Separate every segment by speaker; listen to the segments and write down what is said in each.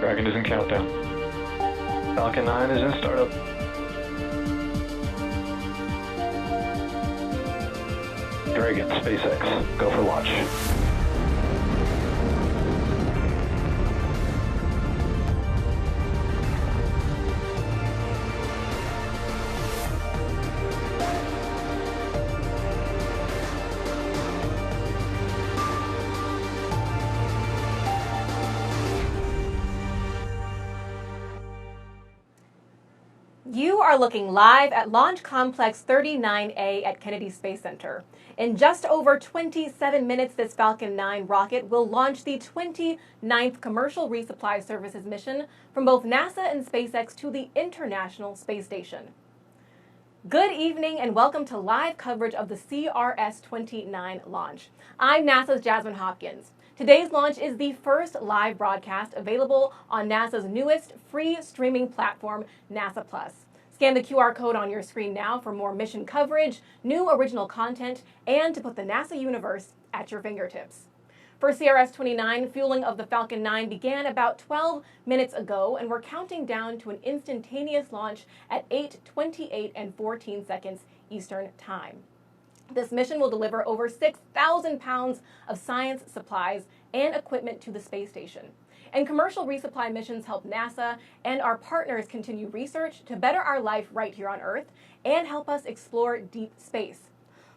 Speaker 1: Dragon is in countdown. Falcon 9 is in startup. Dragon, SpaceX, go for launch.
Speaker 2: You are looking live at Launch Complex 39A at Kennedy Space Center. In just over 27 minutes, this Falcon 9 rocket will launch the 29th Commercial Resupply Services mission from both NASA and SpaceX to the International Space Station. Good evening and welcome to live coverage of the CRS-29 launch. I'm NASA's Jasmine Hopkins. Today's launch is the first live broadcast available on NASA's newest free streaming platform, NASA Plus. Scan the QR code on your screen now for more mission coverage, new original content, and to put the NASA universe at your fingertips. For CRS-29, fueling of the Falcon 9 began about 12 minutes ago, and we're counting down to an instantaneous launch at 8:28 and 14 seconds Eastern Time. This mission will deliver over 6,000 pounds of science supplies and equipment to the space station. And commercial resupply missions help NASA and our partners continue research to better our life right here on Earth and help us explore deep space.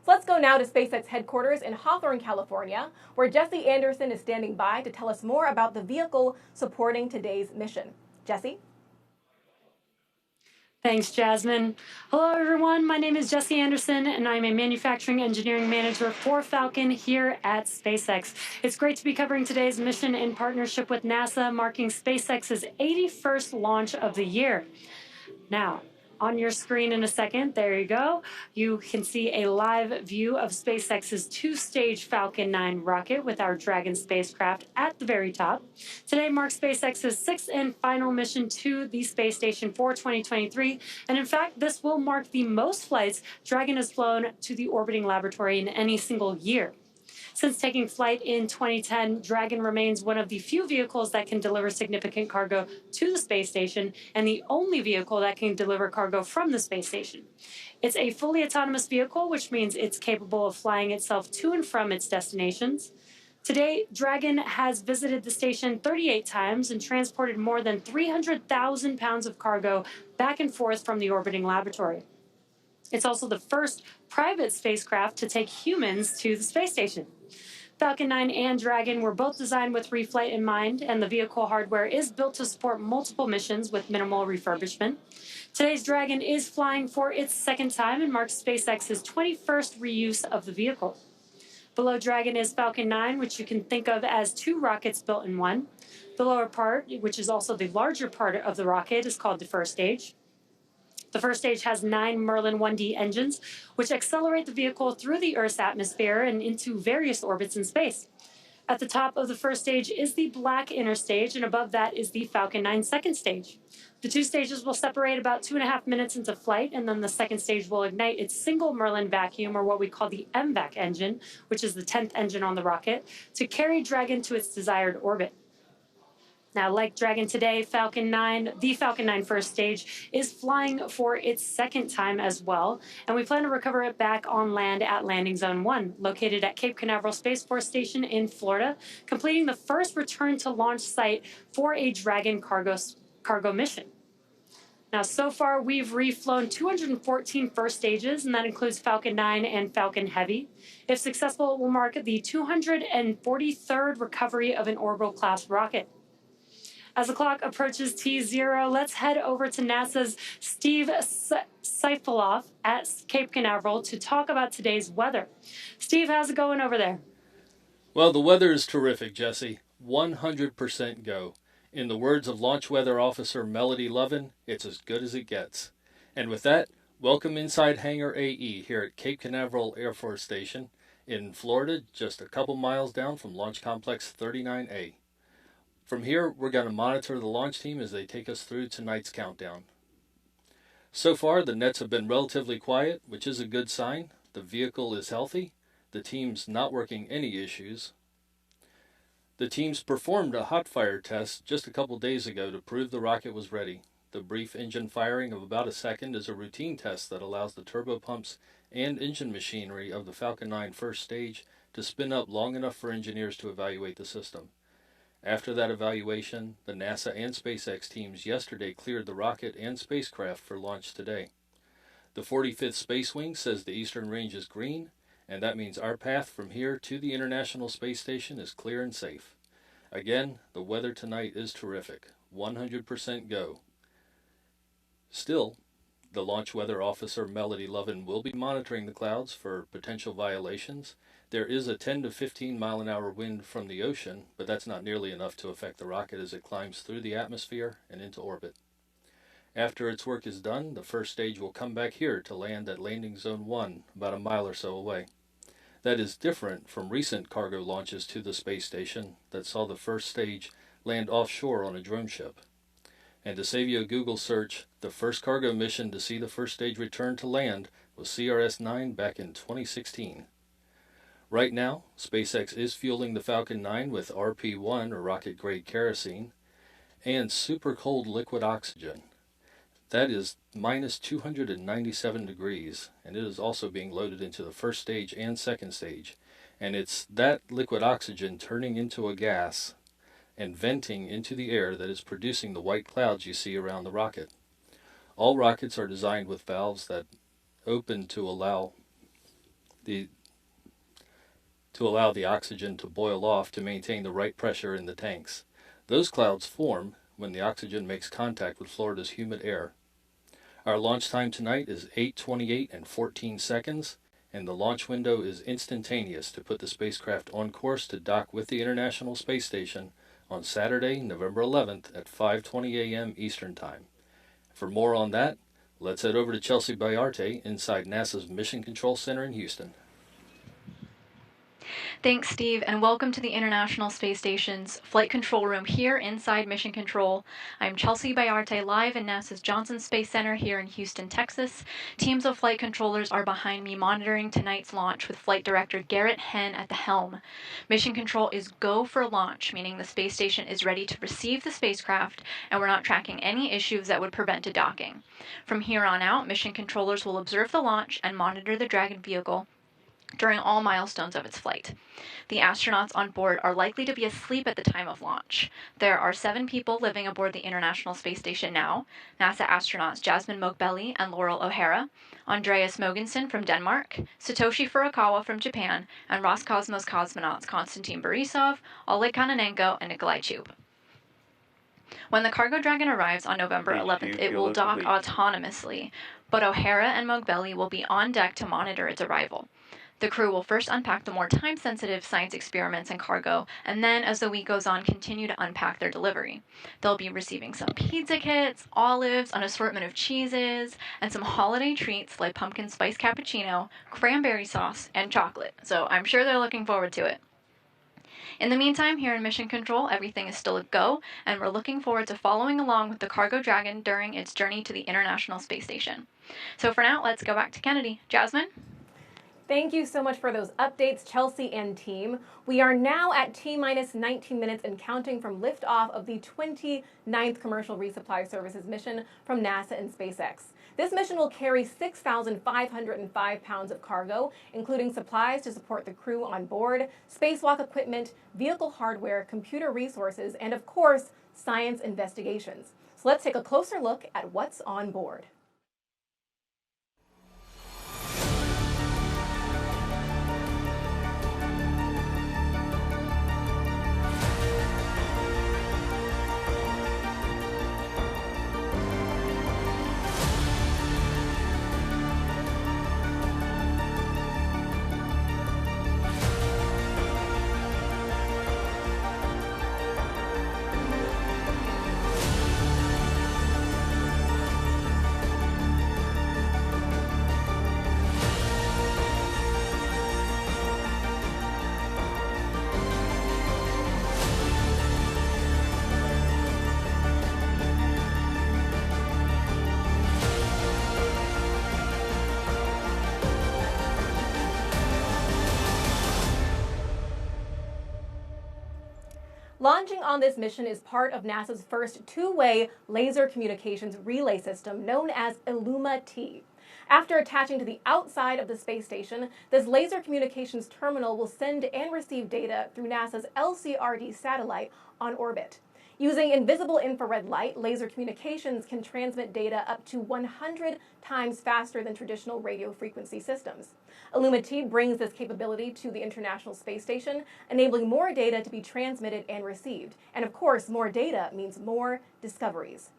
Speaker 2: So let's go now to SpaceX headquarters in Hawthorne, California, where Jesse Anderson is standing by to tell us more about the vehicle supporting today's mission. Jesse?
Speaker 3: Thanks, Jasmine. Hello, everyone. My name is Jesse Anderson, and I'm a manufacturing engineering manager for Falcon here at SpaceX. It's great to be covering today's mission in partnership with NASA, marking SpaceX's 81st launch of the year. Now, on your screen in a second, there you go. You can see a live view of SpaceX's two-stage Falcon 9 rocket with our Dragon spacecraft at the very top. Today marks SpaceX's sixth and final mission to the space station for 2023. And in fact, this will mark the most flights Dragon has flown to the orbiting laboratory in any single year. Since taking flight in 2010, Dragon remains one of the few vehicles that can deliver significant cargo to the space station and the only vehicle that can deliver cargo from the space station. It's a fully autonomous vehicle, which means it's capable of flying itself to and from its destinations. Today, Dragon has visited the station 38 times and transported more than 300,000 pounds of cargo back and forth from the orbiting laboratory. It's also the first private spacecraft to take humans to the space station. Falcon 9 and Dragon were both designed with reflight in mind, and the vehicle hardware is built to support multiple missions with minimal refurbishment. Today's Dragon is flying for its second time and marks SpaceX's 21st reuse of the vehicle. Below Dragon is Falcon 9, which you can think of as two rockets built in one. The lower part, which is also the larger part of the rocket, is called the first stage. The first stage has 9 Merlin 1D engines, which accelerate the vehicle through the Earth's atmosphere and into various orbits in space. At the top of the first stage is the black inner stage, and above that is the Falcon 9 second stage. The two stages will separate about 2.5 minutes into flight, and then the second stage will ignite its single Merlin vacuum, or what we call the MVAC engine, which is the 10th engine on the rocket, to carry Dragon to its desired orbit. Now, like Dragon today, the Falcon 9 first stage is flying for its second time as well, and we plan to recover it back on land at Landing Zone 1, located at Cape Canaveral Space Force Station in Florida, completing the first return to launch site for a Dragon cargo mission. Now, so far, we've reflown 214 first stages, and that includes Falcon 9 and Falcon Heavy. If successful, it will mark the 243rd recovery of an orbital-class rocket. As the clock approaches T0, let's head over to NASA's Steve Seifeloff at Cape Canaveral to talk about today's weather. Steve, how's it going over there?
Speaker 4: Well, the weather is terrific, Jesse. 100% go. In the words of Launch Weather Officer Melody Lovin, it's as good as it gets. And with that, welcome inside Hangar AE here at Cape Canaveral Air Force Station in Florida, just a couple miles down from Launch Complex 39A. From here, we're going to monitor the launch team as they take us through tonight's countdown. So far, the nets have been relatively quiet, which is a good sign. The vehicle is healthy. The team's not working any issues. The teams performed a hot fire test just a couple days ago to prove the rocket was ready. The brief engine firing of about a second is a routine test that allows the turbopumps and engine machinery of the Falcon 9 first stage to spin up long enough for engineers to evaluate the system. After that evaluation, the NASA and SpaceX teams yesterday cleared the rocket and spacecraft for launch today. The 45th Space Wing says the eastern range is green, and that means our path from here to the International Space Station is clear and safe. Again, the weather tonight is terrific. 100% go. Still, the launch weather officer Melody Lovin will be monitoring the clouds for potential violations. There is a 10 to 15 mile an hour wind from the ocean, but that's not nearly enough to affect the rocket as it climbs through the atmosphere and into orbit. After its work is done, the first stage will come back here to land at Landing Zone 1, about a mile or so away. That is different from recent cargo launches to the space station that saw the first stage land offshore on a drone ship. And to save you a Google search, the first cargo mission to see the first stage return to land was CRS-9 back in 2016. Right now, SpaceX is fueling the Falcon 9 with RP-1, or rocket-grade kerosene, and super cold liquid oxygen. That is minus 297 degrees, and it is also being loaded into the first stage and second stage. And it's that liquid oxygen turning into a gas and venting into the air that is producing the white clouds you see around the rocket. All rockets are designed with valves that open to allow the oxygen to boil off to maintain the right pressure in the tanks. Those clouds form when the oxygen makes contact with Florida's humid air. Our launch time tonight is 8:28 and 14 seconds, and the launch window is instantaneous to put the spacecraft on course to dock with the International Space Station on Saturday, November 11th at 5:20 a.m. Eastern Time. For more on that, let's head over to Chelsea Bayarte inside NASA's Mission Control Center in Houston.
Speaker 5: Thanks, Steve, and welcome to the International Space Station's Flight Control Room here inside Mission Control. I'm Chelsea Bayarte, live in NASA's Johnson Space Center here in Houston, Texas. Teams of flight controllers are behind me monitoring tonight's launch with Flight Director Garrett Henn at the helm. Mission Control is go for launch, meaning the space station is ready to receive the spacecraft, and we're not tracking any issues that would prevent a docking. From here on out, mission controllers will observe the launch and monitor the Dragon vehicle during all milestones of its flight. The astronauts on board are likely to be asleep at the time of launch. There are 7 people living aboard the International Space Station now: NASA astronauts Jasmine Mogbelli and Laurel O'Hara, Andreas Mogensen from Denmark, Satoshi Furukawa from Japan, and Roscosmos cosmonauts Konstantin Borisov, Oleg Kononenko, and Nikolai Chub. When the Cargo Dragon arrives on November 11th, it will dock autonomously, but O'Hara and Mogbelli will be on deck to monitor its arrival. The crew will first unpack the more time-sensitive science experiments and cargo, and then, as the week goes on, continue to unpack their delivery. They'll be receiving some pizza kits, olives, an assortment of cheeses, and some holiday treats like pumpkin spice cappuccino, cranberry sauce, and chocolate. So I'm sure they're looking forward to it. In the meantime, here in Mission Control, everything is still a go, and we're looking forward to following along with the Cargo Dragon during its journey to the International Space Station. So for now, let's go back to Kennedy. Jasmine?
Speaker 2: Thank you so much for those updates, Chelsea and team. We are now at T-minus 19 minutes and counting from liftoff of the 29th Commercial Resupply Services mission from NASA and SpaceX. This mission will carry 6,505 pounds of cargo, including supplies to support the crew on board, spacewalk equipment, vehicle hardware, computer resources, and of course, science investigations. So let's take a closer look at what's on board. Launching on this mission is part of NASA's first two-way laser communications relay system known as Illuma-T. After attaching to the outside of the space station, this laser communications terminal will send and receive data through NASA's LCRD satellite on orbit. Using invisible infrared light, laser communications can transmit data up to 100 times faster than traditional radio frequency systems. Illuma-T brings this capability to the International Space Station, enabling more data to be transmitted and received. And of course, more data means more discoveries.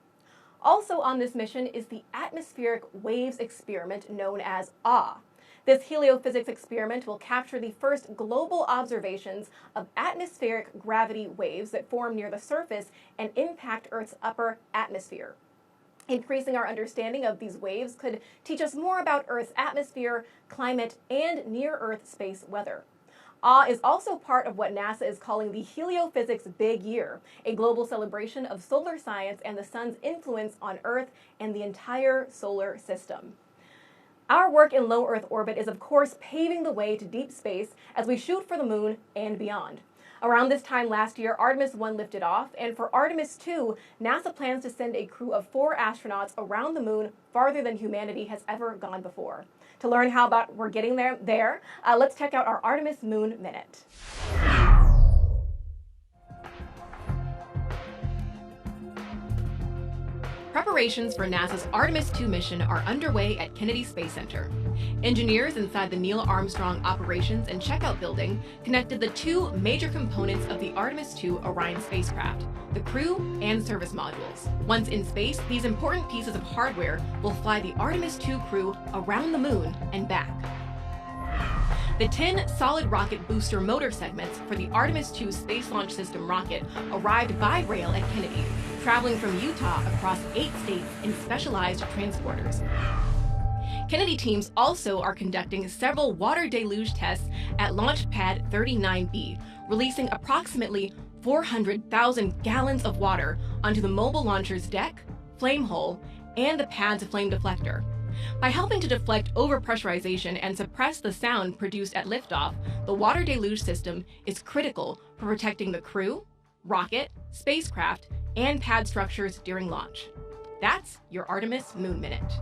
Speaker 2: Also on this mission is the atmospheric waves experiment known as AW. This heliophysics experiment will capture the first global observations of atmospheric gravity waves that form near the surface and impact Earth's upper atmosphere. Increasing our understanding of these waves could teach us more about Earth's atmosphere, climate, and near-Earth space weather. AW is also part of what NASA is calling the Heliophysics Big Year, a global celebration of solar science and the sun's influence on Earth and the entire solar system. Our work in low Earth orbit is, of course, paving the way to deep space as we shoot for the moon and beyond. Around this time last year, Artemis 1 lifted off, and for Artemis 2, NASA plans to send a crew of 4 astronauts around the moon farther than humanity has ever gone before. To learn how about we're getting there, let's check out our Artemis Moon Minute. Preparations for NASA's Artemis 2 mission are underway at Kennedy Space Center. Engineers inside the Neil Armstrong Operations and Checkout Building connected the 2 major components of the Artemis 2 Orion spacecraft, the crew and service modules. Once in space, these important pieces of hardware will fly the Artemis 2 crew around the moon and back. The 10 solid rocket booster motor segments for the Artemis 2 Space Launch System rocket arrived by rail at Kennedy, traveling from Utah across 8 states in specialized transporters. Kennedy teams also are conducting several water deluge tests at Launch Pad 39B, releasing approximately 400,000 gallons of water onto the mobile launcher's deck, flame hole, and the pad's flame deflector. By helping to deflect overpressurization and suppress the sound produced at liftoff, the water deluge system is critical for protecting the crew, rocket, spacecraft, and pad structures during launch. That's your Artemis Moon Minute.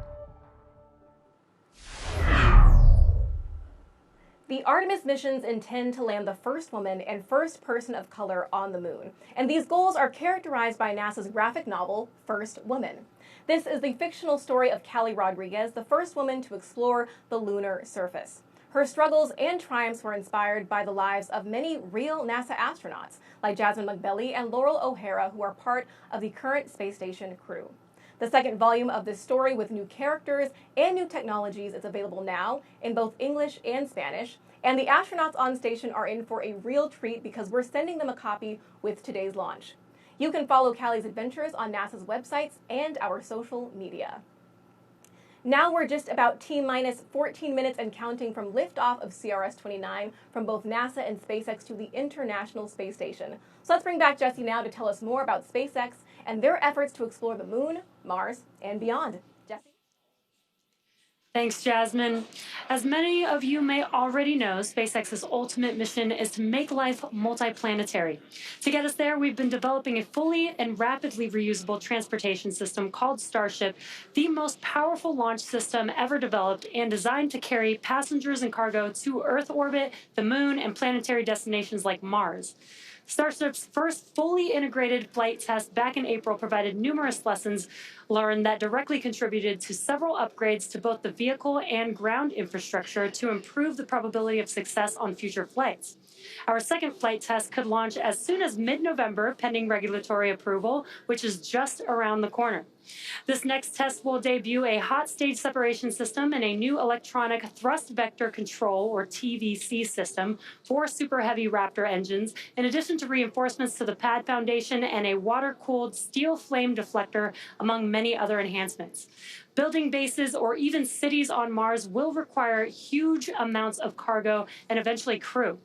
Speaker 2: The Artemis missions intend to land the first woman and first person of color on the moon, and these goals are characterized by NASA's graphic novel, First Woman. This is the fictional story of Callie Rodriguez, the first woman to explore the lunar surface. Her struggles and triumphs were inspired by the lives of many real NASA astronauts, like Jasmine McBelly and Laurel O'Hara, who are part of the current space station crew. The second volume of this story with new characters and new technologies is available now in both English and Spanish, and the astronauts on station are in for a real treat because we're sending them a copy with today's launch. You can follow Callie's adventures on NASA's websites and our social media. Now we're just about T-minus 14 minutes and counting from liftoff of CRS-29 from both NASA and SpaceX to the International Space Station. So let's bring back Jesse now to tell us more about SpaceX and their efforts to explore the moon, Mars, and beyond. Jesse?
Speaker 3: Thanks, Jasmine. As many of you may already know, SpaceX's ultimate mission is to make life multiplanetary. To get us there, we've been developing a fully and rapidly reusable transportation system called Starship, the most powerful launch system ever developed and designed to carry passengers and cargo to Earth orbit, the moon, and planetary destinations like Mars. Starship's first fully integrated flight test back in April provided numerous lessons learned that directly contributed to several upgrades to both the vehicle and ground infrastructure to improve the probability of success on future flights. Our second flight test could launch as soon as mid-November, pending regulatory approval, which is just around the corner. This next test will debut a hot stage separation system and a new electronic thrust vector control, or TVC system, for Super Heavy Raptor engines, in addition to reinforcements to the pad foundation and a water-cooled steel flame deflector, among many other enhancements. Building bases or even cities on Mars will require huge amounts of cargo and eventually crew.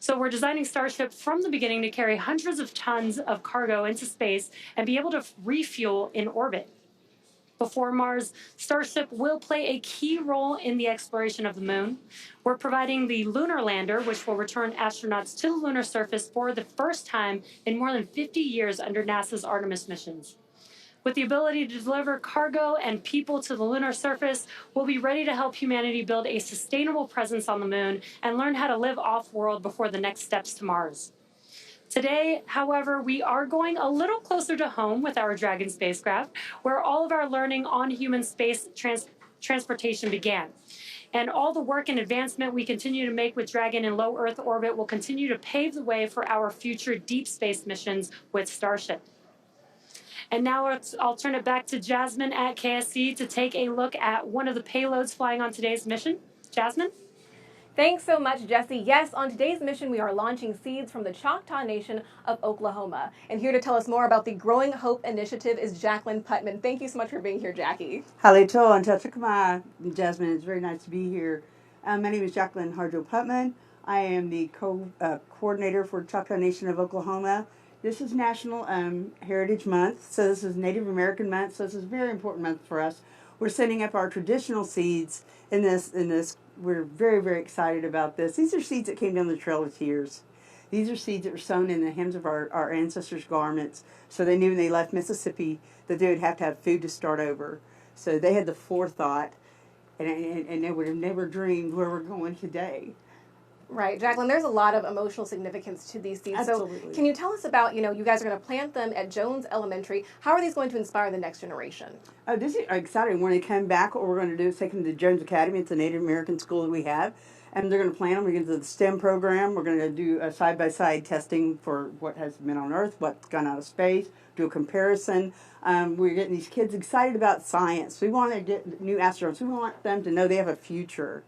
Speaker 3: So we're designing Starship from the beginning to carry hundreds of tons of cargo into space and be able to refuel in orbit. before Mars, Starship will play a key role in the exploration of the moon. We're providing the lunar lander, which will return astronauts to the lunar surface for the first time in more than 50 years under NASA's Artemis missions. With the ability to deliver cargo and people to the lunar surface, we'll be ready to help humanity build a sustainable presence on the moon and learn how to live off-world before the next steps to Mars. Today, however, we are going a little closer to home with our Dragon spacecraft, where all of our learning on human space transportation began. And all the work and advancement we continue to make with Dragon in low Earth orbit will continue to pave the way for our future deep space missions with Starship. And now I'll turn it back to Jasmine at KSC to take a look at one of the payloads flying on today's mission. Jasmine?
Speaker 2: Thanks so much, Jesse. Yes, on today's mission, we are launching seeds from the Choctaw Nation of Oklahoma. And here to tell us more about the Growing Hope Initiative is Jacqueline Putman. Thank you so much for being here, Jackie.
Speaker 6: Halito and Tachikama, Jasmine. It's very nice to be here. My name is Jacqueline Harjo Putman. I am the coordinator for Choctaw Nation of Oklahoma. This is National Heritage Month, so this is Native American Month, so this is a very important month for us. We're setting up our traditional seeds in this. We're very, very excited about this. These are seeds that came down the Trail of Tears. These are seeds that were sown in the hems of our ancestors' garments, so they knew when they left Mississippi that they would have to have food to start over. So they had the forethought, and they would have never dreamed where we're going today.
Speaker 2: Right, Jacqueline, there's a lot of emotional significance to these seeds.
Speaker 6: Absolutely.
Speaker 2: So can you tell us about, you guys are going to plant them at Jones Elementary. How are these going to inspire the next generation?
Speaker 6: Oh, this is exciting. When they come back, what we're going to do is take them to Jones Academy. It's a Native American school that we have. And they're going to plant them. We're going to do the STEM program. We're going to do a side-by-side testing for what has been on Earth, what's gone out of space, do a comparison. We're getting these kids excited about science. We want to get new astronauts. We want them to know they have a future.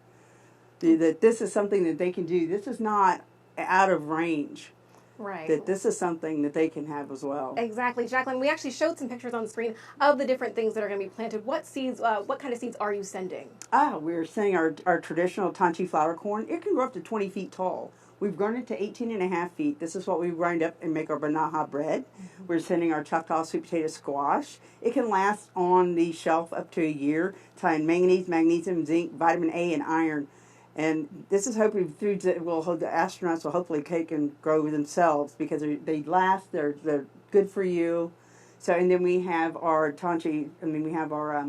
Speaker 6: That this is something that they can do. This is not out of range.
Speaker 2: Right.
Speaker 6: That this is something that they can have as well.
Speaker 2: Exactly. Jacqueline, we actually showed some pictures on the screen of the different things that are going to be planted. What seeds, what kind of seeds are you sending?
Speaker 6: We're sending our traditional Tanchi flower corn. It can grow up to 20 feet tall. We've grown it to 18 and a half feet. This is what we grind up and make our banaha bread. Mm-hmm. We're sending our Choctaw sweet potato squash. It can last on the shelf up to a year, tying manganese, magnesium, zinc, vitamin A, and iron. And this is hoping foods that will hold the astronauts will hopefully take and grow themselves because they last. They're good for you. So and then we have our Tanchi. We have our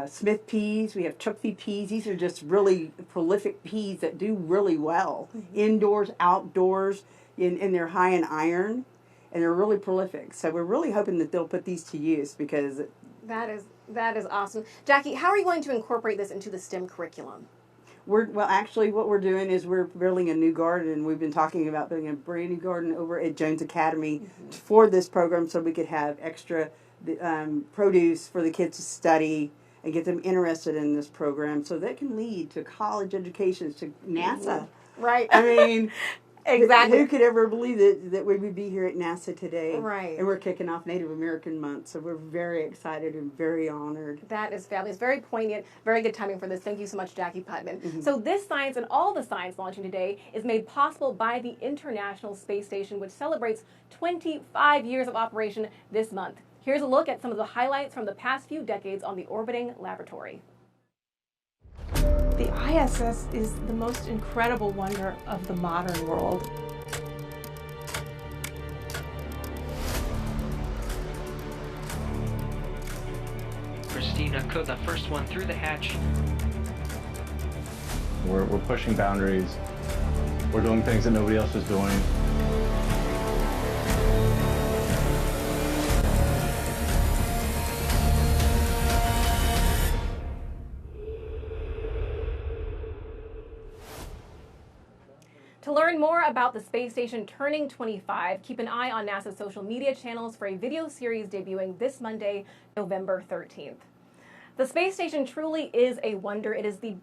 Speaker 6: Smith peas. We have Chukfi peas. These are just really prolific peas that do really well indoors, outdoors, and they're high in iron, and they're really prolific. So we're really hoping that they'll put these to use because
Speaker 2: that is awesome. Jackie, how are you going to incorporate this into the STEM curriculum?
Speaker 6: Actually, what we're doing is we're building a new garden. We've been talking about building a brand new garden over at Jones Academy for this program so we could have extra produce for the kids to study and get them interested in this program so that can lead to college educations, to NASA.
Speaker 2: Right.
Speaker 6: I mean,
Speaker 2: exactly.
Speaker 6: Who could ever believe that we would be here at NASA today?
Speaker 2: Right.
Speaker 6: And we're kicking off Native American Month, so we're very excited and very honored.
Speaker 2: That is fabulous. Very poignant. Very good timing for this. Thank you so much, Jackie Putman. Mm-hmm. So this science and all the science launching today is made possible by the International Space Station, which celebrates 25 years of operation this month. Here's a look at some of the highlights from the past few decades on the orbiting laboratory.
Speaker 7: The ISS is the most incredible wonder of the modern world.
Speaker 8: Christina Cook, the first one through the hatch.
Speaker 9: We're pushing boundaries. We're doing things that nobody else is doing.
Speaker 2: To learn more about the space station turning 25, keep an eye on NASA's social media channels for a video series debuting this Monday, November 13th. The space station truly is a wonder. It is the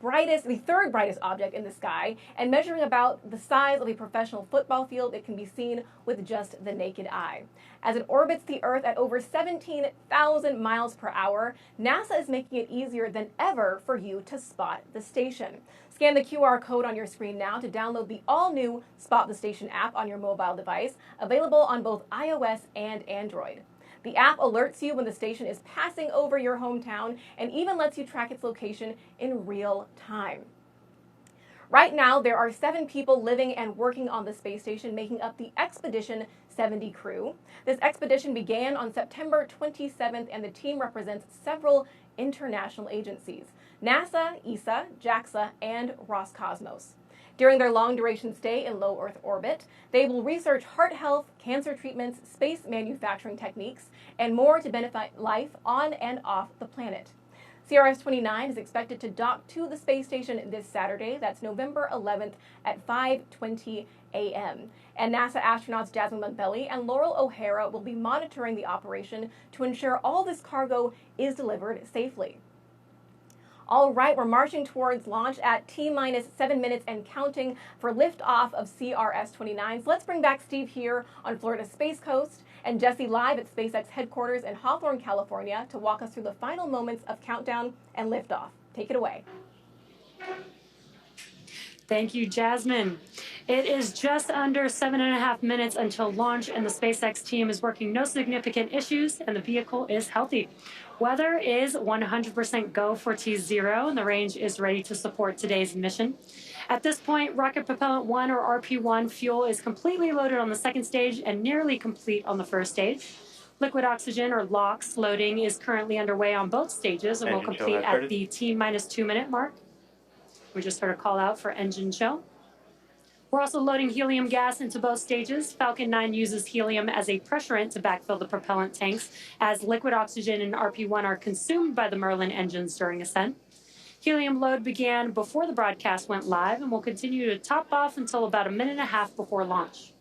Speaker 2: third brightest object in the sky, and measuring about the size of a professional football field, it can be seen with just the naked eye. As it orbits the Earth at over 17,000 miles per hour, NASA is making it easier than ever for you to spot the station. Scan the QR code on your screen now to download the all-new Spot the Station app on your mobile device, available on both iOS and Android. The app alerts you when the station is passing over your hometown and even lets you track its location in real time. Right now, there are 7 people living and working on the space station, making up the Expedition 70 crew. This expedition began on September 27th, and the team represents several international agencies: NASA, ESA, JAXA, and Roscosmos. During their long-duration stay in low Earth orbit, they will research heart health, cancer treatments, space manufacturing techniques, and more to benefit life on and off the planet. CRS-29 is expected to dock to the space station this Saturday. That's November 11th at 5:20 a.m. And NASA astronauts Jasmine Montbelly and Laurel O'Hara will be monitoring the operation to ensure all this cargo is delivered safely. All right, we're marching towards launch at T-minus 7 minutes and counting for liftoff of CRS-29. So let's bring back Steve here on Florida's Space Coast and Jesse live at SpaceX headquarters in Hawthorne, California, to walk us through the final moments of countdown and liftoff. Take it away.
Speaker 3: Thank you, Jasmine. It is just under 7.5 minutes until launch, and the SpaceX team is working no significant issues, and the vehicle is healthy. Weather is 100% go for T0, and the range is ready to support today's mission. At this point, Rocket Propellant 1 or RP1 fuel is completely loaded on the second stage and nearly complete on the first stage. Liquid oxygen or LOX loading is currently underway on both stages and will complete at the T-minus 2 minute mark. We just heard a call out for engine chill. We're also loading helium gas into both stages. Falcon 9 uses helium as a pressurant to backfill the propellant tanks, as liquid oxygen and RP1 are consumed by the Merlin engines during ascent. Helium load began before the broadcast went live and will continue to top off until about 1.5 minutes before launch.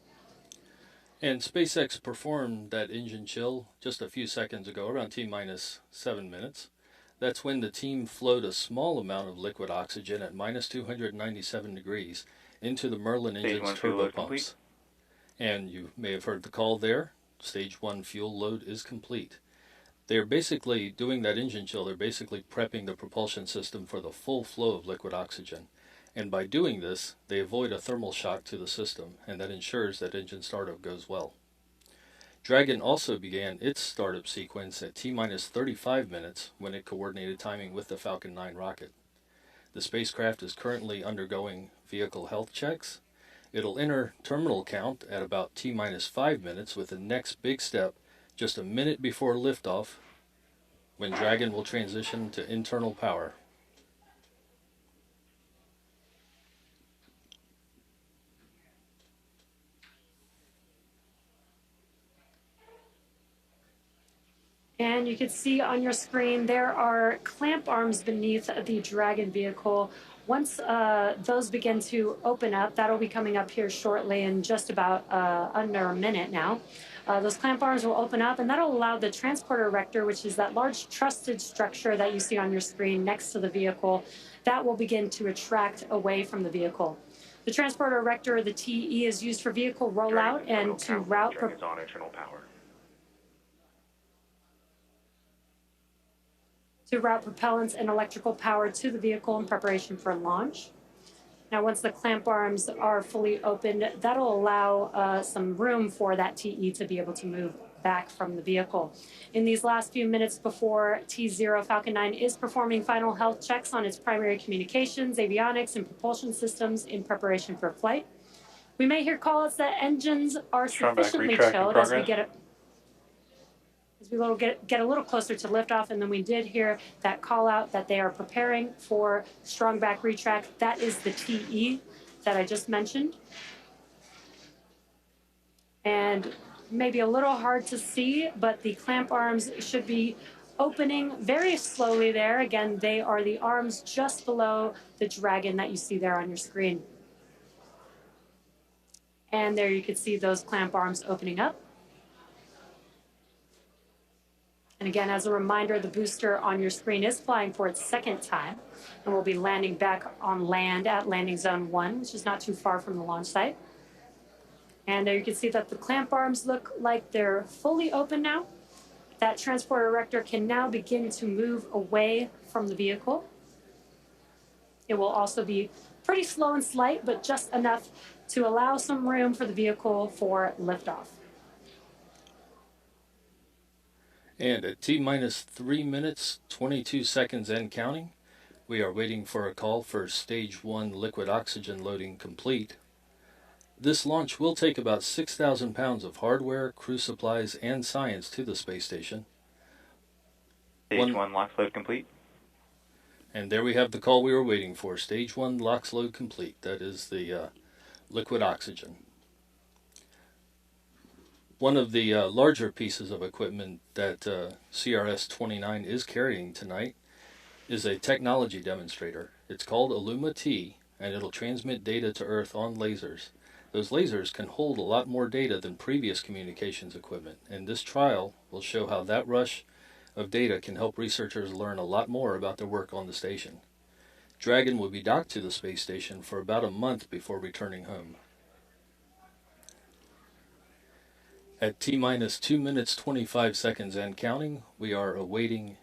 Speaker 4: And SpaceX performed that engine chill just a few seconds ago, around T-minus 7 minutes. That's when the team flowed a small amount of liquid oxygen at minus 297 degrees into the Merlin engine's turbo pumps. And you may have heard the call there. Stage 1 fuel load is complete. They're basically doing that engine chill. They're basically prepping the propulsion system for the full flow of liquid oxygen. And by doing this, they avoid a thermal shock to the system, and that ensures that engine startup goes well. Dragon also began its startup sequence at T-minus 35 minutes when it coordinated timing with the Falcon 9 rocket. The spacecraft is currently undergoing vehicle health checks. It'll enter terminal count at about T-minus 5 minutes, with the next big step just a minute before liftoff, when Dragon will transition to internal power.
Speaker 3: And you can see on your screen there are clamp arms beneath the Dragon vehicle. Once those begin to open up, that'll be coming up here shortly in just about under a minute now. Those clamp arms will open up, and that'll allow the transporter erector, which is that large trusted structure that you see on your screen next to the vehicle, that will begin to retract away from the vehicle. The transporter erector, or the TE, is used for vehicle rollout and to route propellants and electrical power to the vehicle in preparation for launch. Now, once the clamp arms are fully opened, that'll allow some room for that TE to be able to move back from the vehicle. In these last few minutes before T0, Falcon 9 is performing final health checks on its primary communications, avionics, and propulsion systems in preparation for flight. We may hear call-outs that engines are sufficiently chilled as we get a little closer to liftoff, and then we did hear that call out that they are preparing for strong back retract. That is the TE that I just mentioned. And maybe a little hard to see, but the clamp arms should be opening very slowly there. Again, they are the arms just below the Dragon that you see there on your screen. And there you can see those clamp arms opening up. And again, as a reminder, the booster on your screen is flying for its second time and will be landing back on land at landing zone 1, which is not too far from the launch site. And there you can see that the clamp arms look like they're fully open now. That transporter erector can now begin to move away from the vehicle. It will also be pretty slow and slight, but just enough to allow some room for the vehicle for liftoff.
Speaker 4: And at T-minus 3 minutes, 22 seconds and counting, we are waiting for a call for Stage 1 liquid oxygen loading complete. This launch will take about 6,000 pounds of hardware, crew supplies, and science to the space station.
Speaker 10: Stage 1 LOX load complete.
Speaker 4: And there we have the call we were waiting for. Stage 1 LOX load complete. That is the liquid oxygen. One of the larger pieces of equipment that CRS-29 is carrying tonight is a technology demonstrator. It's called Illuma-T, and it'll transmit data to Earth on lasers. Those lasers can hold a lot more data than previous communications equipment, and this trial will show how that rush of data can help researchers learn a lot more about their work on the station. Dragon will be docked to the space station for about a month before returning home. At T-minus 2 minutes 25 seconds and counting, we are awaiting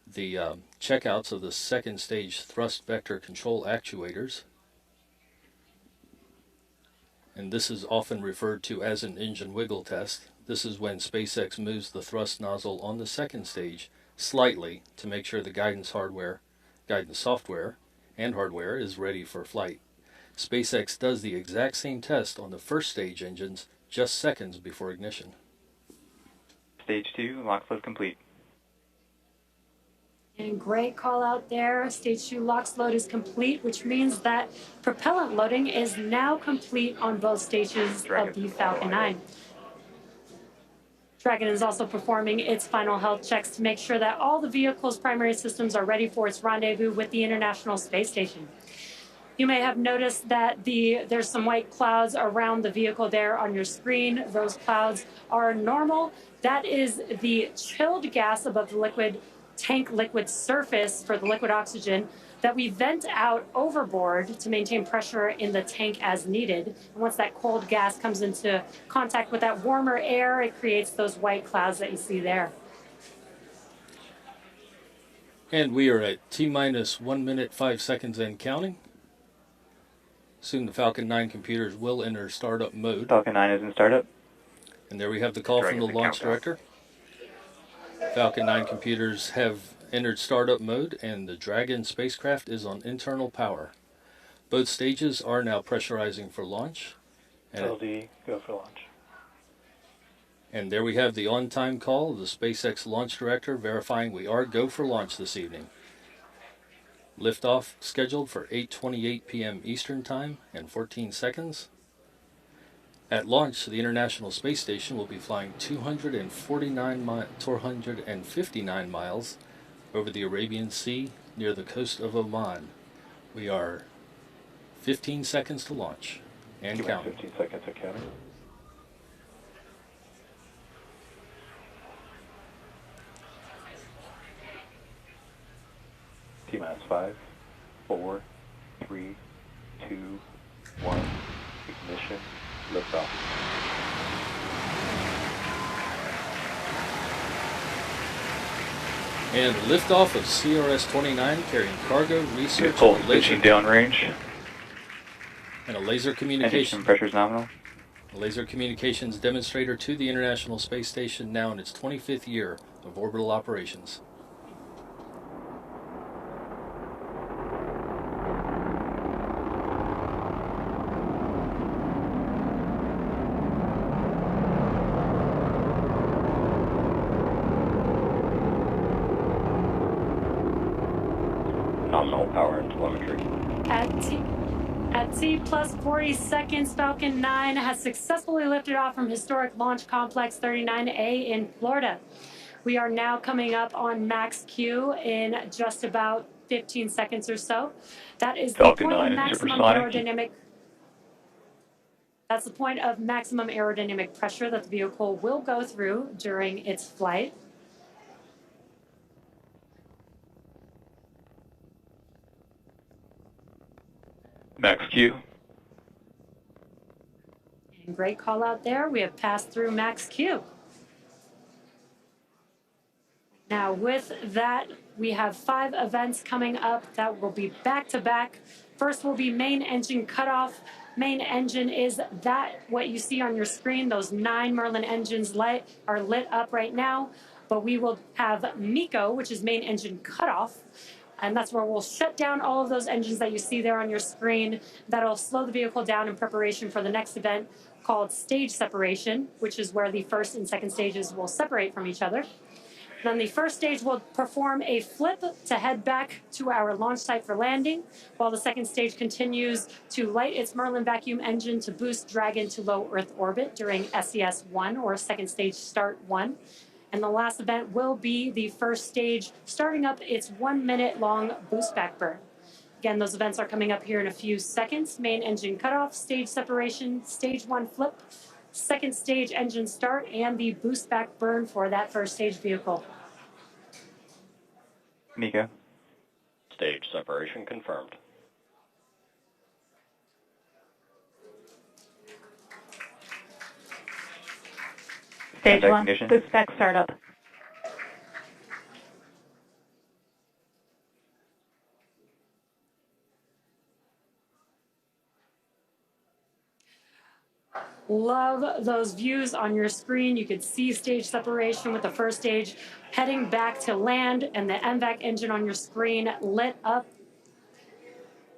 Speaker 4: the checkouts of the second stage thrust vector control actuators. And this is often referred to as an engine wiggle test. This is when SpaceX moves the thrust nozzle on the second stage slightly to make sure the guidance software and hardware is ready for flight. SpaceX does the exact same test on the first stage engines just seconds before ignition.
Speaker 10: Stage 2 LOX load complete.
Speaker 3: And great call out there. Stage 2 LOX load is complete, which means that propellant loading is now complete on both stages of the Falcon 9. Dragon is also performing its final health checks to make sure that all the vehicle's primary systems are ready for its rendezvous with the International Space Station. You may have noticed that there's some white clouds around the vehicle there on your screen. Those clouds are normal. That is the chilled gas above the tank liquid surface for the liquid oxygen that we vent out overboard to maintain pressure in the tank as needed. And once that cold gas comes into contact with that warmer air, it creates those white clouds that you see there.
Speaker 4: And we are at T-minus 1 minute 5 seconds and counting. Soon the Falcon 9 computers will enter startup mode.
Speaker 10: Falcon 9 is in startup.
Speaker 4: And there we have the call from the launch director. Falcon 9 computers have entered startup mode, and the Dragon spacecraft is on internal power. Both stages are now pressurizing for launch.
Speaker 1: LD, go for launch.
Speaker 4: And there we have the on-time call of the SpaceX launch director verifying we are go for launch this evening. Liftoff scheduled for 8:28 p.m. Eastern Time and 14 seconds. At launch, the International Space Station will be flying 259 miles over the Arabian Sea near the coast of Oman. We are 15 seconds to launch and counting.
Speaker 1: 15 seconds and counting. T-minus 5, 4, 3, 2, 1, ignition, liftoff.
Speaker 4: And liftoff of CRS-29 carrying cargo, research,
Speaker 10: Full
Speaker 4: and laser
Speaker 10: downrange.
Speaker 4: And a laser communication.
Speaker 10: Pressure is nominal.
Speaker 4: A laser communications demonstrator to the International Space Station, now in its 25th year of orbital operations.
Speaker 10: Nominal power and telemetry.
Speaker 3: At T plus 40 seconds, Falcon 9 has successfully lifted off from historic Launch Complex 39A in Florida. We are now coming up on max Q in just about 15 seconds or so. That is the point of maximum aerodynamic. That's the point of maximum aerodynamic pressure that the vehicle will go through during its flight.
Speaker 10: Max Q.
Speaker 3: And great call out there. We have passed through max Q. Now with that, we have 5 events coming up that will be back to back. First will be main engine cutoff. Main engine is that what you see on your screen. Those 9 Merlin engines are lit up right now. but we will have MECO, which is main engine cutoff, and that's where we'll shut down all of those engines that you see there on your screen. That'll slow the vehicle down in preparation for the next event called stage separation, which is where the first and second stages will separate from each other. Then the first stage will perform a flip to head back to our launch site for landing, while the second stage continues to light its Merlin vacuum engine to boost Dragon to low Earth orbit during SES-1, or second stage start 1. And the last event will be the first stage starting up its 1 minute long boost back burn. Again, those events are coming up here in a few seconds. Main engine cutoff, stage separation, stage 1 flip, second stage engine start, and the boost back burn for that first stage vehicle.
Speaker 10: MECO.
Speaker 11: Stage separation confirmed.
Speaker 12: Stage 1, boost back startup.
Speaker 3: Love those views on your screen. You could see stage separation with the first stage heading back to land, and the MVAC engine on your screen lit up.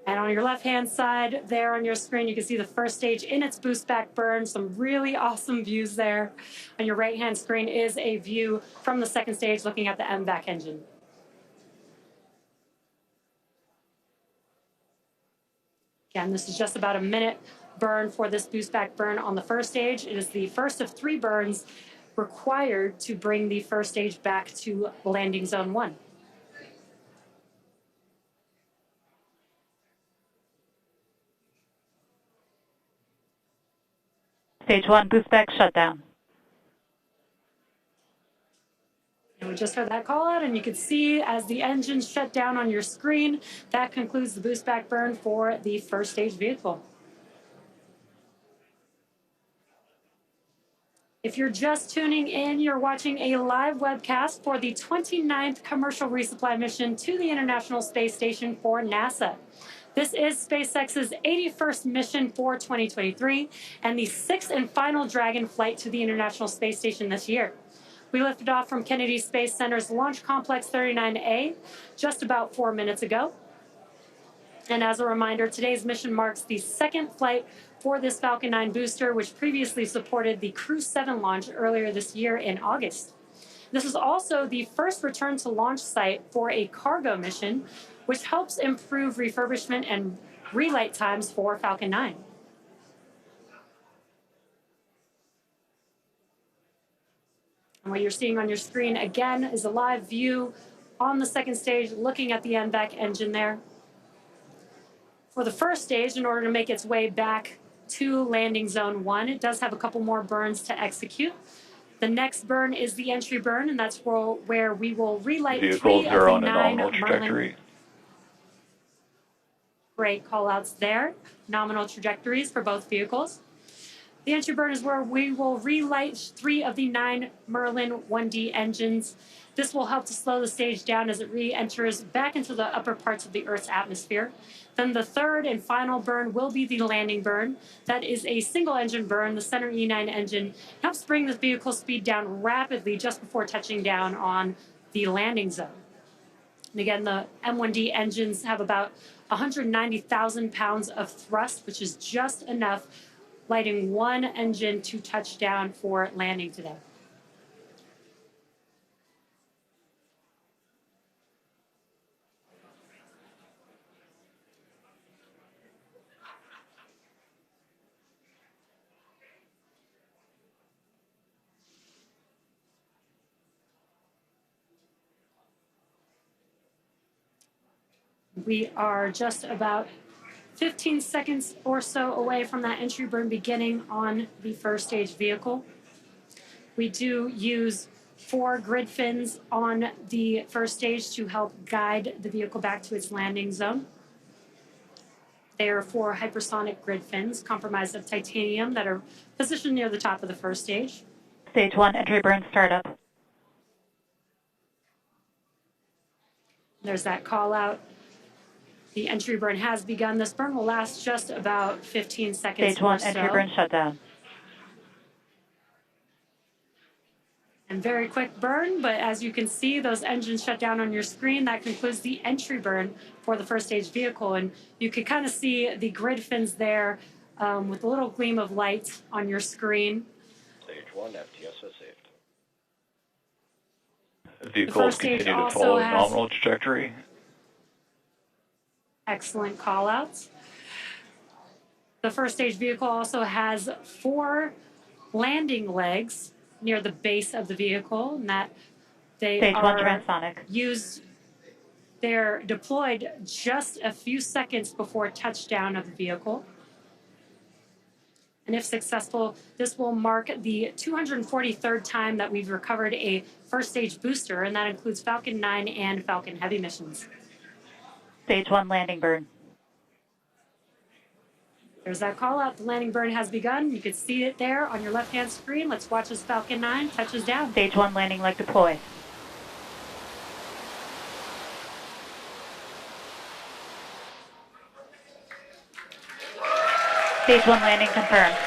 Speaker 3: And on your left-hand side there on your screen, you can see the first stage in its boost back burn. Some really awesome views there. On your right-hand screen is a view from the second stage looking at the MVAC engine. Again, this is just about a minute burn for this boost back burn on the first stage. It is the first of 3 burns required to bring the first stage back to landing zone 1.
Speaker 12: Stage 1, boost back shutdown.
Speaker 3: And we just heard that call out, and you can see as the engines shut down on your screen, that concludes the boost back burn for the first stage vehicle. If you're just tuning in, you're watching a live webcast for the 29th commercial resupply mission to the International Space Station for NASA. This is SpaceX's 81st mission for 2023 and the 6th and final Dragon flight to the International Space Station this year. We lifted off from Kennedy Space Center's Launch Complex 39A just about 4 minutes ago. And as a reminder, today's mission marks the 2nd flight for this Falcon 9 booster, which previously supported the Crew 7 launch earlier this year in August. This is also the first return to launch site for a cargo mission, which helps improve refurbishment and relight times for Falcon 9. And what you're seeing on your screen again is a live view on the second stage looking at the MVAC engine there. For the first stage, in order to make its way back to landing zone 1, it does have a couple more burns to execute. The next burn is the entry burn, and that's where we will relight
Speaker 10: Vehicles
Speaker 3: 3
Speaker 10: are
Speaker 3: of
Speaker 10: on
Speaker 3: the
Speaker 10: a
Speaker 3: 9
Speaker 10: nominal trajectory.
Speaker 3: Merlin. Great call-outs there. Nominal trajectories for both vehicles. The entry burn is where we will relight 3 of the 9 Merlin 1D engines. This will help to slow the stage down as it re-enters back into the upper parts of the Earth's atmosphere. Then the third and final burn will be the landing burn. That is a single engine burn. The center E9 engine helps bring the vehicle speed down rapidly just before touching down on the landing zone. And again, the M1D engines have about 190,000 pounds of thrust, which is just enough lighting 1 engine to touch down for landing today. We are just about 15 seconds or so away from that entry burn beginning on the first stage vehicle. We do use 4 grid fins on the first stage to help guide the vehicle back to its landing zone. They are 4 hypersonic grid fins comprised of titanium that are positioned near the top of the first stage.
Speaker 12: Stage 1, entry burn startup.
Speaker 3: There's that call out. The entry burn has begun. This burn will last just about 15 seconds.
Speaker 12: Stage 1,
Speaker 3: or so.
Speaker 12: entry burn shutdown.
Speaker 3: And very quick burn, but as you can see, those engines shut down on your screen. That concludes the entry burn for the first stage vehicle. And you can kind of see the grid fins there with a little gleam of light on your screen.
Speaker 11: Stage 1, FTS is saved.
Speaker 10: Vehicles continue to follow a nominal trajectory.
Speaker 3: Excellent call-outs. The first stage vehicle also has 4 landing legs near the base of the vehicle, and that they
Speaker 12: Stage
Speaker 3: are
Speaker 12: 1 transonic.
Speaker 3: They're deployed just a few seconds before touchdown of the vehicle. And if successful, this will mark the 243rd time that we've recovered a first stage booster, and that includes Falcon 9 and Falcon Heavy missions.
Speaker 12: Stage 1 landing burn.
Speaker 3: There's that call out. The landing burn has begun. You can see it there on your left-hand screen. Let's watch as Falcon 9 touches down.
Speaker 12: Stage 1 landing leg deploy. Stage 1 landing confirmed.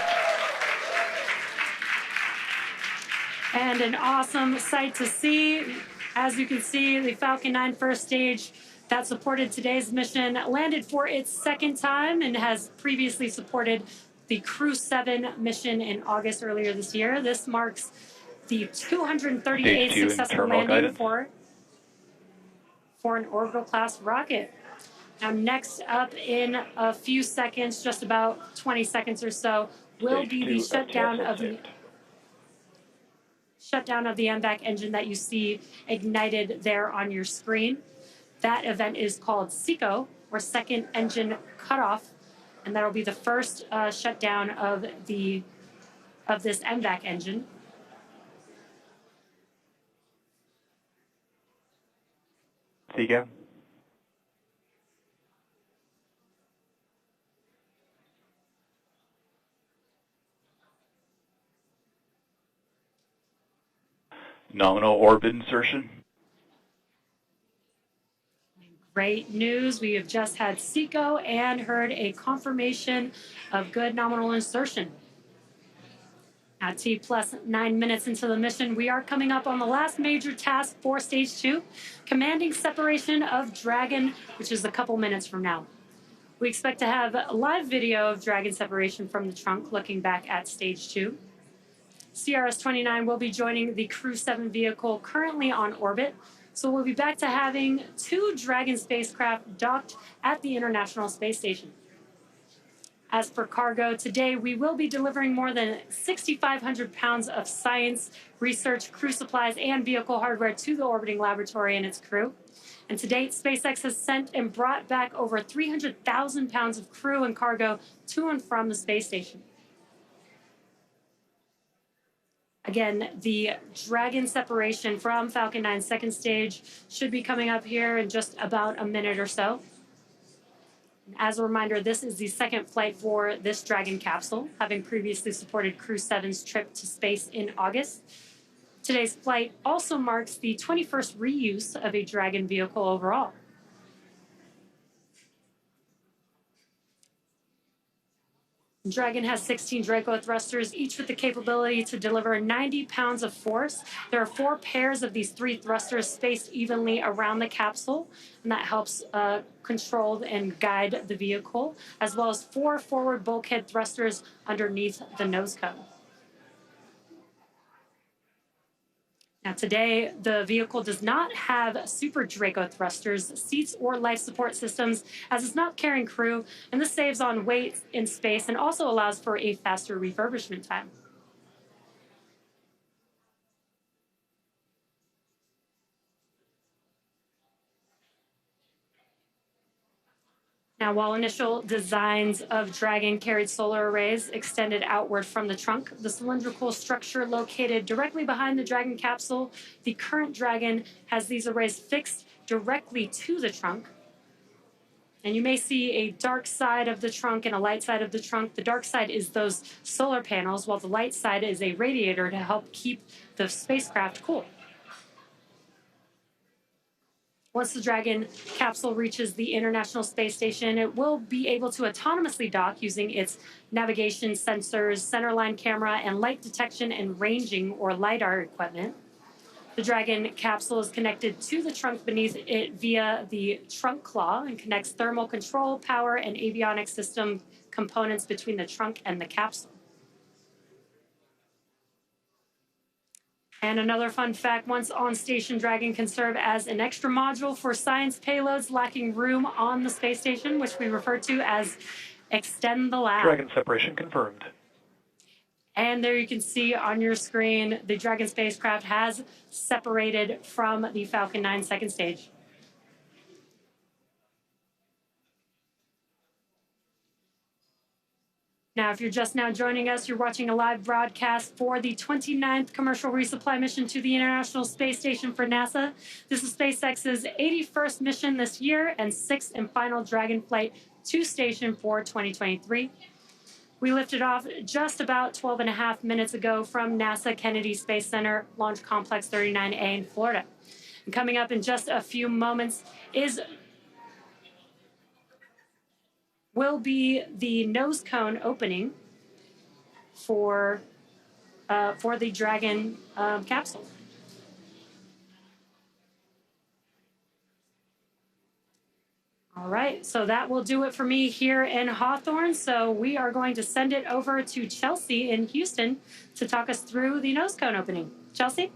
Speaker 3: And an awesome sight to see. As you can see, the Falcon 9 first stage that supported today's mission landed for its second time and has previously supported the Crew 7 mission in August earlier this year. This marks the 238th successful landing for an Orbital class rocket. Now, next up in a few seconds, just about 20 seconds or so, will be the shutdown of the MVAC engine that you see ignited there on your screen. That event is called SECO, or Second Engine Cutoff, and that'll be the first shutdown of this MVAC engine.
Speaker 10: SECO. Nominal orbit insertion.
Speaker 3: Great news. We have just had SECO and heard a confirmation of good nominal insertion. At T plus 9 minutes into the mission, we are coming up on the last major task for Stage 2, commanding separation of Dragon, which is a couple minutes from now. We expect to have a live video of Dragon separation from the trunk looking back at Stage 2. CRS-29 will be joining the Crew 7 vehicle currently on orbit, so we'll be back to having 2 Dragon spacecraft docked at the International Space Station. As for cargo, today we will be delivering more than 6,500 pounds of science, research, crew supplies, and vehicle hardware to the orbiting laboratory and its crew. And to date, SpaceX has sent and brought back over 300,000 pounds of crew and cargo to and from the space station. Again, the Dragon separation from Falcon 9's second stage should be coming up here in just about a minute or so. As a reminder, this is the second flight for this Dragon capsule, having previously supported Crew 7's trip to space in August. Today's flight also marks the 21st reuse of a Dragon vehicle overall. Dragon has 16 Draco thrusters, each with the capability to deliver 90 pounds of force. There are 4 pairs of these 3 thrusters spaced evenly around the capsule, and that helps control and guide the vehicle, as well as 4 forward bulkhead thrusters underneath the nose cone. Now today, the vehicle does not have super Draco thrusters, seats, or life support systems, as it's not carrying crew, and this saves on weight in space and also allows for a faster refurbishment time. Now, while initial designs of Dragon carried solar arrays extended outward from the trunk, the cylindrical structure located directly behind the Dragon capsule, the current Dragon has these arrays fixed directly to the trunk. And you may see a dark side of the trunk and a light side of the trunk. The dark side is those solar panels, while the light side is a radiator to help keep the spacecraft cool. Once the Dragon capsule reaches the International Space Station, it will be able to autonomously dock using its navigation sensors, centerline camera, and light detection and ranging, or LiDAR, equipment. The Dragon capsule is connected to the trunk beneath it via the trunk claw and connects thermal control, power, and avionics system components between the trunk and the capsule. And another fun fact, once on station, Dragon can serve as an extra module for science payloads lacking room on the space station, which we refer to as Extend the Lab.
Speaker 13: Dragon separation confirmed.
Speaker 3: And there you can see on your screen, the Dragon spacecraft has separated from the Falcon 9 second stage. Now, if you're just now joining us, you're watching a live broadcast for the 29th commercial resupply mission to the International Space Station for NASA. This is SpaceX's 81st mission this year and 6th and final Dragon flight to station for 2023. We lifted off just about 12 and a half minutes ago from NASA Kennedy Space Center Launch Complex 39A in Florida. And coming up in just a few moments will be the nose cone opening for the Dragon capsule. All right, so that will do it for me here in Hawthorne. So we are going to send it over to Chelsea in Houston to talk us through the nose cone opening. Chelsea?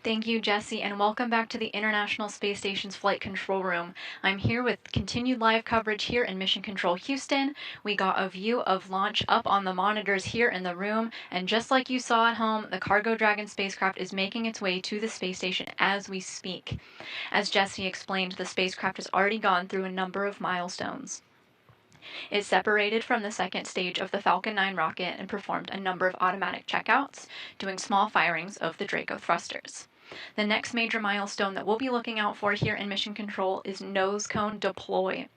Speaker 5: Thank you, Jesse, and welcome back to the International Space Station's Flight Control Room. I'm here with continued live coverage here in Mission Control Houston. We got a view of launch up on the monitors here in the room, and just like you saw at home, the Cargo Dragon spacecraft is making its way to the space station as we speak. As Jesse explained, the spacecraft has already gone through a number of milestones. It separated from the second stage of the Falcon 9 rocket and performed a number of automatic checkouts, doing small firings of the Draco thrusters. The next major milestone that we'll be looking out for here in Mission Control is nose cone deploy.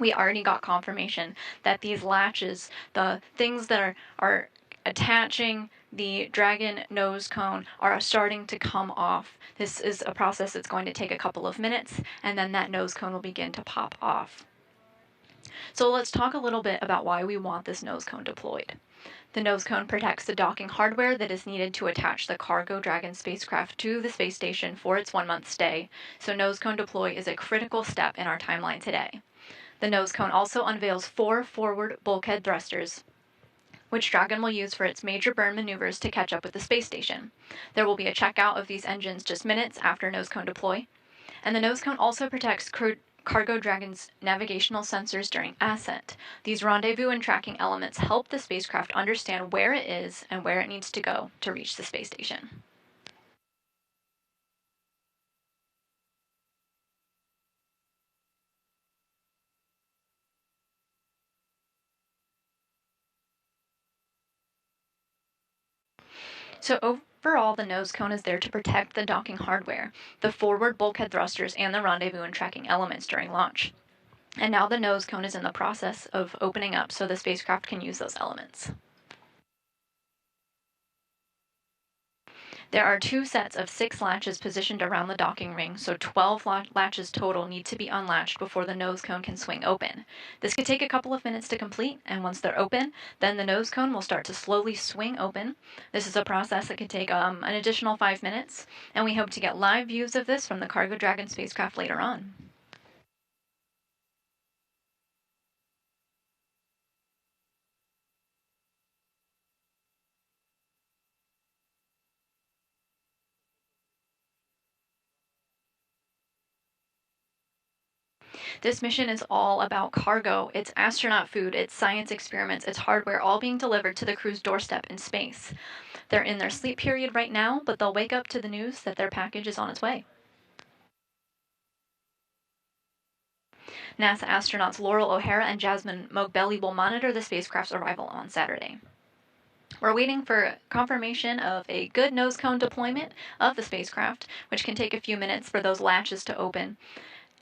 Speaker 5: We already got confirmation that these latches, the things that are attaching the Dragon nose cone, are starting to come off. This is a process that's going to take a couple of minutes, and then that nose cone will begin to pop off. So let's talk a little bit about why we want this nose cone deployed. The nose cone protects the docking hardware that is needed to attach the Cargo Dragon spacecraft to the space station for its 1-month stay, so nose cone deploy is a critical step in our timeline today. The nose cone also unveils 4 forward bulkhead thrusters, which Dragon will use for its major burn maneuvers to catch up with the space station. There will be a checkout of these engines just minutes after nose cone deploy, and the nose cone also protects Cargo Dragon's navigational sensors during ascent. These rendezvous and tracking elements help the spacecraft understand where it is and where it needs to go to reach the space station. So overall, the nose cone is there to protect the docking hardware, the forward bulkhead thrusters, and the rendezvous and tracking elements during launch. And now the nose cone is in the process of opening up so the spacecraft can use those elements. There are 2 sets of 6 latches positioned around the docking ring, so 12 latches total need to be unlatched before the nose cone can swing open. This could take a couple of minutes to complete, and once they're open, then the nose cone will start to slowly swing open. This is a process that could take an additional 5 minutes, and we hope to get live views of this from the Cargo Dragon spacecraft later on. This mission is all about cargo. It's astronaut food, it's science experiments, it's hardware, all being delivered to the crew's doorstep in space. They're in their sleep period right now, but they'll wake up to the news that their package is on its way. NASA astronauts Laurel O'Hara and Jasmine Mogbelli will monitor the spacecraft's arrival on Saturday. We're waiting for confirmation of a good nose cone deployment of the spacecraft, which can take a few minutes for those latches to open.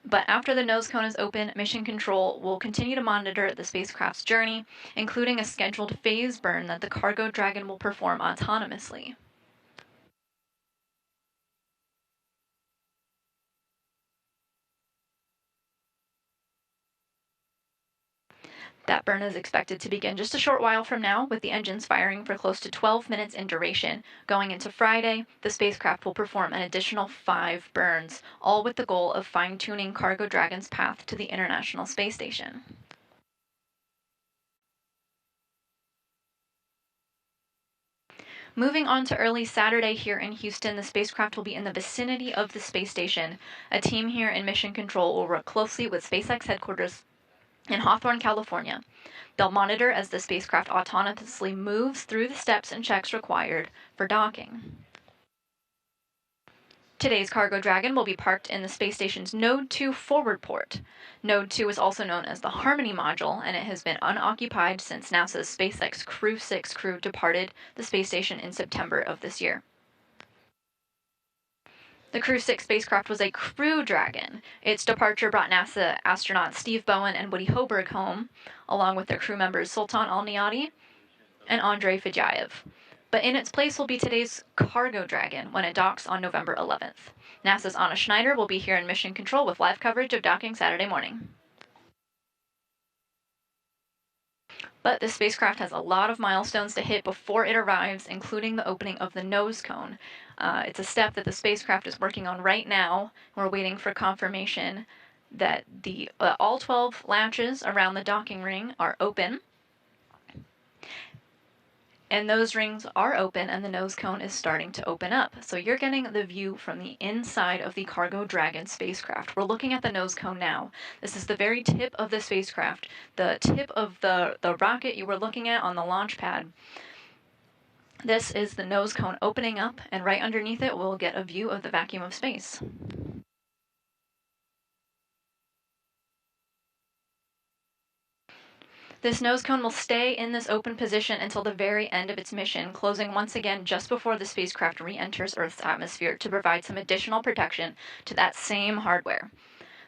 Speaker 5: But after the nose cone is open, Mission Control will continue to monitor the spacecraft's journey, including a scheduled phase burn that the Cargo Dragon will perform autonomously. That burn is expected to begin just a short while from now, with the engines firing for close to 12 minutes in duration. Going into Friday, the spacecraft will perform an additional 5 burns, all with the goal of fine-tuning Cargo Dragon's path to the International Space Station. Moving on to early Saturday here in Houston, the spacecraft will be in the vicinity of the space station. A team here in Mission Control will work closely with SpaceX headquarters in Hawthorne, California. They'll monitor as the spacecraft autonomously moves through the steps and checks required for docking. Today's Cargo Dragon will be parked in the space station's Node 2 forward port. Node 2 is also known as the Harmony module, and it has been unoccupied since NASA's SpaceX Crew 6 crew departed the space station in September of this year. The Crew 6 spacecraft was a Crew Dragon. Its departure brought NASA astronauts Steve Bowen and Woody Hoberg home, along with their crew members Sultan Al-Niyati and Andrei Fedyaev. But in its place will be today's Cargo Dragon when it docks on November 11th. NASA's Anna Schneider will be here in Mission Control with live coverage of docking Saturday morning. But the spacecraft has a lot of milestones to hit before it arrives, including the opening of the nose cone. It's a step that the spacecraft is working on right now. We're waiting for confirmation that all 12 latches around the docking ring are open. And those rings are open and the nose cone is starting to open up. So you're getting the view from the inside of the Cargo Dragon spacecraft. We're looking at the nose cone now. This is the very tip of the spacecraft, the tip of the rocket you were looking at on the launch pad. This is the nose cone opening up, and right underneath it we'll get a view of the vacuum of space. This nose cone will stay in this open position until the very end of its mission, closing once again just before the spacecraft re-enters Earth's atmosphere to provide some additional protection to that same hardware.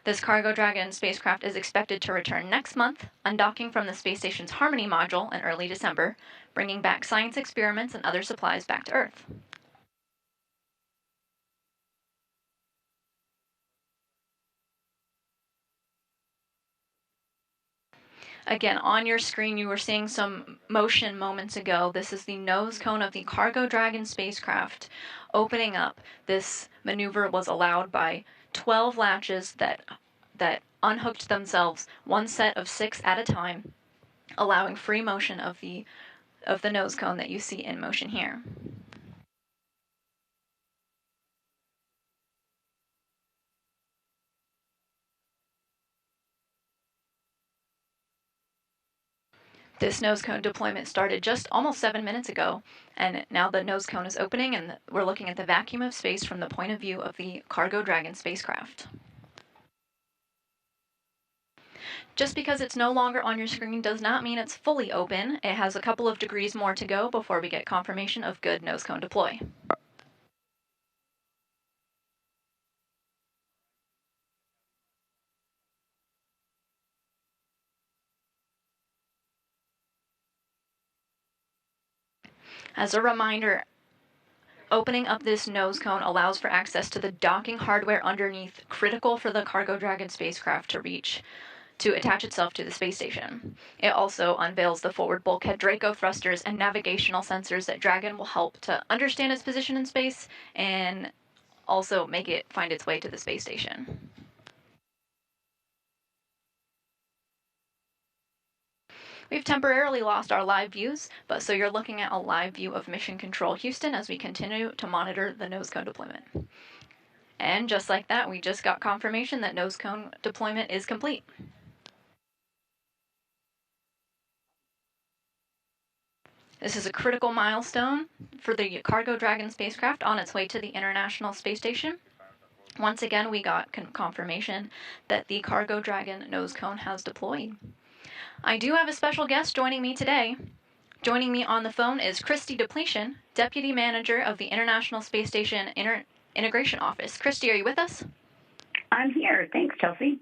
Speaker 5: This Cargo Dragon spacecraft is expected to return next month, undocking from the space station's Harmony module in early December, bringing back science experiments and other supplies back to Earth. Again, on your screen, you were seeing some motion moments ago. This is the nose cone of the Cargo Dragon spacecraft opening up. This maneuver was allowed by 12 latches that unhooked themselves, one set of 6 at a time, allowing free motion of the nose cone that you see in motion here. This nose cone deployment started just almost 7 minutes ago, and now the nose cone is opening and we're looking at the vacuum of space from the point of view of the Cargo Dragon spacecraft. Just because it's no longer on your screen does not mean it's fully open. It has a couple of degrees more to go before we get confirmation of good nose cone deploy. As a reminder, opening up this nose cone allows for access to the docking hardware underneath, critical for the Cargo Dragon spacecraft to attach itself to the space station. It also unveils the forward bulkhead Draco thrusters and navigational sensors that Dragon will help to understand its position in space and also make it find its way to the space station. We've temporarily lost our live views, but so you're looking at a live view of Mission Control Houston as we continue to monitor the nose cone deployment. And just like that, we just got confirmation that nose cone deployment is complete. This is a critical milestone for the Cargo Dragon spacecraft on its way to the International Space Station. Once again, we got confirmation that the Cargo Dragon nose cone has deployed. I do have a special guest joining me today. Joining me on the phone is Christy Depletion, Deputy Manager of the International Space Station Integration Office. Christy, are you with us?
Speaker 12: I'm here. Thanks, Chelsea.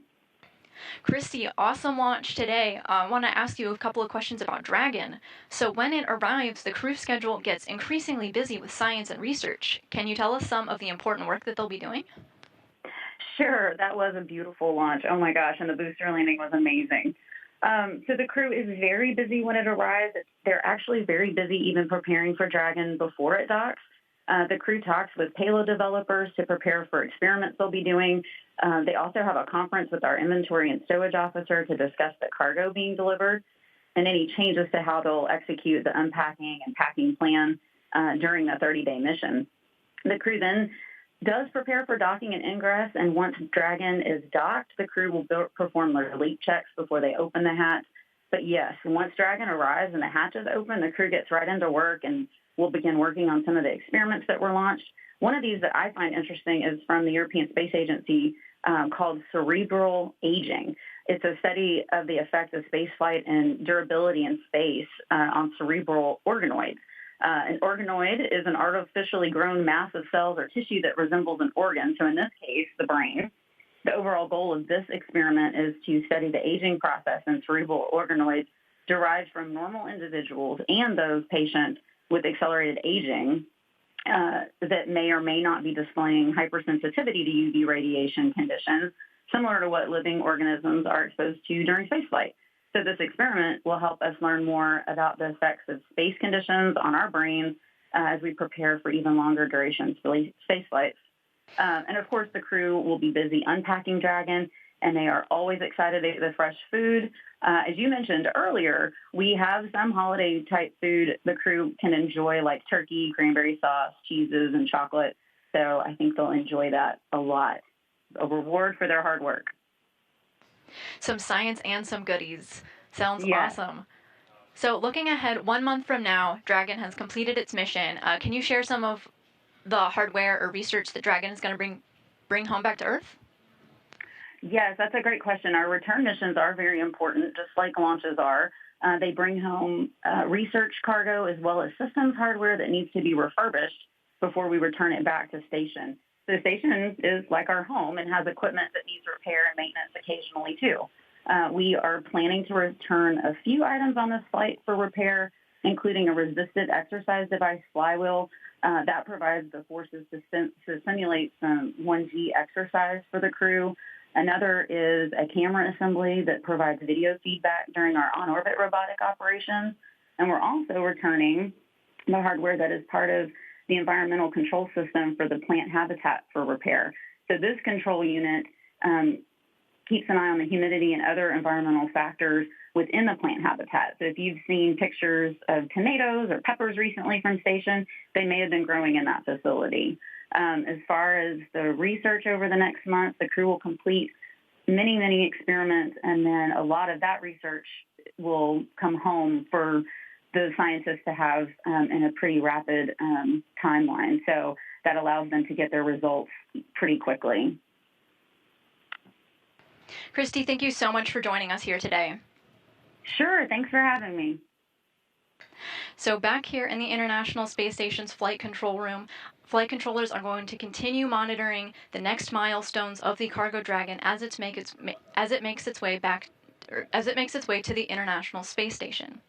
Speaker 5: Christy, awesome launch today. I want to ask you a couple of questions about Dragon. So when it arrives, the crew schedule gets increasingly busy with science and research. Can you tell us some of the important work that they'll be doing?
Speaker 12: Sure. That was a beautiful launch. Oh my gosh, and the booster landing was amazing. So the crew is very busy when it arrives. They're actually very busy even preparing for Dragon before it docks. The crew talks with payload developers to prepare for experiments they'll be doing. They also have a conference with our inventory and stowage officer to discuss the cargo being delivered and any changes to how they'll execute the unpacking and packing plan during the 30-day mission. The crew then does prepare for docking and ingress, and once Dragon is docked, the crew will perform their leak checks before they open the hatch. But yes, once Dragon arrives and the hatch is open, the crew gets right into work and we'll begin working on some of the experiments that were launched. One of these that I find interesting is from the European Space Agency called cerebral aging. It's a study of the effect of spaceflight and durability in space on cerebral organoids. An organoid is an artificially grown mass of cells or tissue that resembles an organ, so in this case, the brain. The overall goal of this experiment is to study the aging process in cerebral organoids derived from normal individuals and those patients with accelerated aging that may or may not be displaying hypersensitivity to UV radiation conditions, similar to what living organisms are exposed to during spaceflight. So this experiment will help us learn more about the effects of space conditions on our brains as we prepare for even longer duration space flights. And of course, the crew will be busy unpacking Dragon, and they are always excited to get the fresh food. As you mentioned earlier, we have some holiday-type food the crew can enjoy, like turkey, cranberry sauce, cheeses, and chocolate. So I think they'll enjoy that a lot. A reward for their hard work.
Speaker 5: Some science and some goodies. Sounds awesome. So looking ahead, 1 month from now, Dragon has completed its mission. Can you share some of the hardware or research that Dragon is going to bring home back to Earth?
Speaker 12: Yes, that's a great question. Our return missions are very important, just like launches are. They bring home research cargo as well as systems hardware that needs to be refurbished before we return it back to station. So the station is like our home and has equipment that needs repair and maintenance occasionally too. We are planning to return a few items on this flight for repair, including a resisted exercise device flywheel that provides the forces to simulate some 1G exercise for the crew. Another is a camera assembly that provides video feedback during our on-orbit robotic operations. And we're also returning the hardware that is part of the environmental control system for the plant habitat for repair. So this control unit keeps an eye on the humidity and other environmental factors within the plant habitat. So if you've seen pictures of tomatoes or peppers recently from station, they may have been growing in that facility. As far as the research over the next month, the crew will complete many, many experiments, and then a lot of that research will come home for the scientists to have in a pretty rapid timeline. So that allows them to get their results pretty quickly.
Speaker 5: Christy, thank you so much for joining us here today.
Speaker 12: Sure, thanks for having me.
Speaker 5: So back here in the International Space Station's flight control room, flight controllers are going to continue monitoring the next milestones of the cargo Dragon as it makes its way to the International Space Station.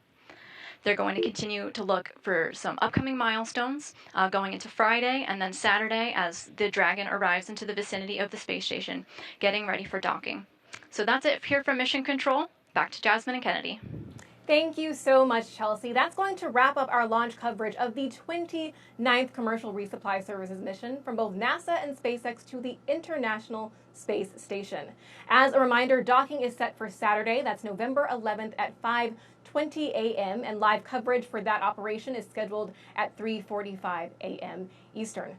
Speaker 5: They're going to continue to look for some upcoming milestones going into Friday and then Saturday as the Dragon arrives into the vicinity of the space station, getting ready for docking. So that's it here from Mission Control. Back to Jasmine and Kennedy.
Speaker 2: Thank you so much, Chelsea. That's going to wrap up our launch coverage of the 29th Commercial Resupply Services mission from both NASA and SpaceX to the International Space Station. As a reminder, docking is set for Saturday. That's November 11th at 5:20 a.m. and live coverage for that operation is scheduled at 3:45 a.m. Eastern.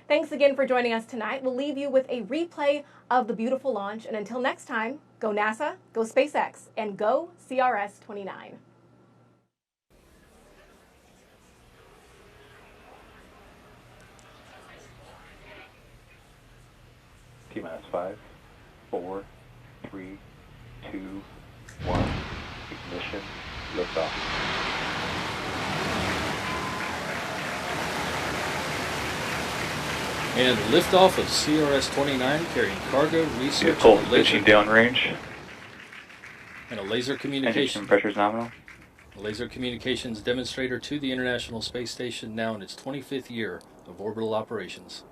Speaker 2: Thanks again for joining us tonight. We'll leave you with a replay of the beautiful launch. And until next time, go NASA, go SpaceX, and go CRS-29.
Speaker 10: T-minus 5, 4, 3, 2, 1, ignition, liftoff.
Speaker 4: And liftoff of CRS-29 carrying cargo, research,
Speaker 10: Vehicle pitching downrange.
Speaker 4: And a laser communication.
Speaker 10: Engine pressure is nominal.
Speaker 4: A laser communications demonstrator to the International Space Station now in its 25th year of orbital operations.